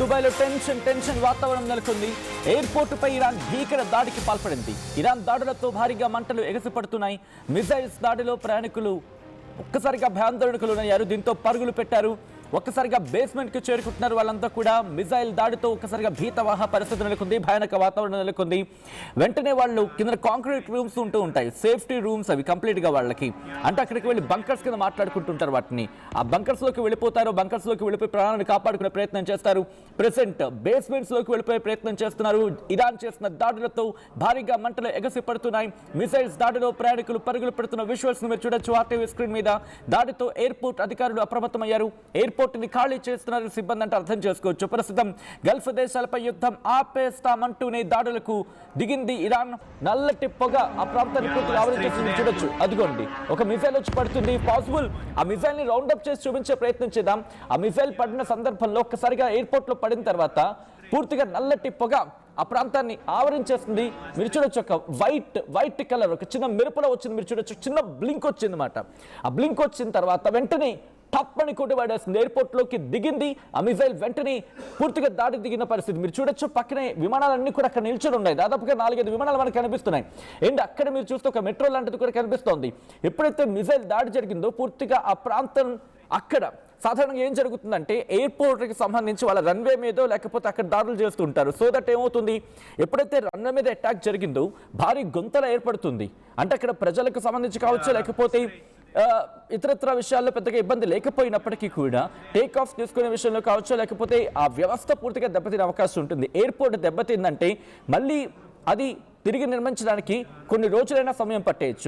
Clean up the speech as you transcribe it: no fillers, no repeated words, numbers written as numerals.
దుబాయ్లో టెన్షన్ వాతావరణం నెలకొంది. ఎయిర్పోర్టుపై ఇరాన్ భీకర దాడికి పాల్పడింది. ఇరాన్ దాడులతో భారీగా మంటలు ఎగసిపడుతున్నాయి. మిసైల్స్ దాడిలో ప్రయాణికులు ఒక్కసారిగా భయాందోళనకు లోనయ్యారు. దీంతో పరుగులు పెట్టారు. ఒక్కసారిగా బేస్మెంట్కి చేరుకుంటున్నారు. వాళ్ళంతా కూడా మిసైల్ దాడితో ఒక్కసారిగా భీతవాహ పరిస్థితి నెలకొంది. భయానక వాతావరణం నెలకొంది. వెంటనే వాళ్ళు కింద కాంక్రీట్ రూమ్స్ ఉంటూ ఉంటాయి, సేఫ్టీ రూమ్స్ అవి కంప్లీట్గా వాళ్ళకి. అంటే అక్కడికి వెళ్ళి బంకర్స్ కింద మాట్లాడుకుంటుంటారు వాటిని. ఆ బంకర్స్లోకి వెళ్ళిపోతారు. బంకర్స్లోకి వెళ్ళిపోయి ప్రాణాలను కాపాడుకునే ప్రయత్నం చేస్తారు. ప్రెసెంట్ బేస్మెంట్స్లోకి వెళ్ళిపోయే ప్రయత్నం చేస్తున్నారు. ఇరాన్ చేసిన దాడులతో భారీగా మంటలు ఎగసిపడుతున్నాయి. మిసైల్స్ దాడిలో ప్రయాణికులు పరుగులు పెడుతున్న విజువల్స్ మీరు చూడొచ్చు ఆర్టీవీ స్క్రీన్ మీద. దాడితో ఎయిర్పోర్ట్ అధికారులు అప్రమత్తమయ్యారు. ఎయిర్పోర్ట్ని ఖాళీ చేస్తున్నారు సిబ్బంది అంటే అర్థం చేసుకోవచ్చు. ప్రస్తుతం గల్ఫ్ దేశాలపై యుద్ధం ఆపేస్తామంటూనే దాడులకు దిగింది ఇరాన్. నల్లటి పొగ ఆ ప్రాంతాన్ని పూర్తిగా ఆవరించేసి చూడొచ్చు. అదిగోండి ఒక మిసైల్ వచ్చి పడుతుంది. పాసిబుల్ ఆ మిసైల్ ని రౌండ్ అప్ చేసి చూపించే ప్రయత్నం చేద్దాం. ఆ మిసైల్ పడిన సందర్భంలో ఒక్కసారిగా ఎయిర్పోర్ట్ లో పడిన తర్వాత పూర్తిగా నల్లటి పొగ ఆ ప్రాంతాన్ని ఆవరించేస్తుంది. మీరు చూడొచ్చు ఒక వైట్ కలర్ ఒక చిన్న మెరుపులో వచ్చింది. మీరు చూడొచ్చు చిన్న బ్లింక్ వచ్చింది అన్నమాట. ఆ బ్లింక్ వచ్చిన తర్వాత వెంటనే టప్ అని కొట్టి పడేస్తుంది. ఎయిర్పోర్ట్లోకి దిగింది ఆ మిసైల్. వెంటనే పూర్తిగా దాడి దిగిన పరిస్థితి మీరు చూడొచ్చు. పక్కనే విమానాలన్నీ కూడా అక్కడ నిల్చొని ఉన్నాయి. దాదాపుగా 4-5 విమానాలు మనకు కనిపిస్తున్నాయి. అండ్ అక్కడ మీరు చూస్తే ఒక మెట్రో లాంటిది కూడా కనిపిస్తోంది. ఎప్పుడైతే మిసైల్ దాడి జరిగిందో పూర్తిగా ఆ ప్రాంతం అక్కడ సాధారణంగా ఏం జరుగుతుందంటే ఎయిర్పోర్ట్కి సంబంధించి వాళ్ళ రన్వే మీదో లేకపోతే అక్కడ దాడులు చేస్తుంటారు. సో దట్ ఏమవుతుంది, ఎప్పుడైతే రన్వే మీద అటాక్ జరిగిందో భారీ గుంతల ఏర్పడుతుంది. అంటే అక్కడ ప్రజలకు సంబంధించి కావచ్చు లేకపోతే ఇతరత్ర విషయాల్లో పెద్దగా ఇబ్బంది లేకపోయినప్పటికీ కూడా టేక్ ఆఫ్ తీసుకునే విషయంలో కావచ్చు లేకపోతే ఆ వ్యవస్థ పూర్తిగా దెబ్బతినే అవకాశం ఉంటుంది. ఎయిర్పోర్ట్ దెబ్బతిందంటే మళ్ళీ అది తిరిగి నిర్మించడానికి కొన్ని రోజులైనా సమయం పట్టేయచ్చు.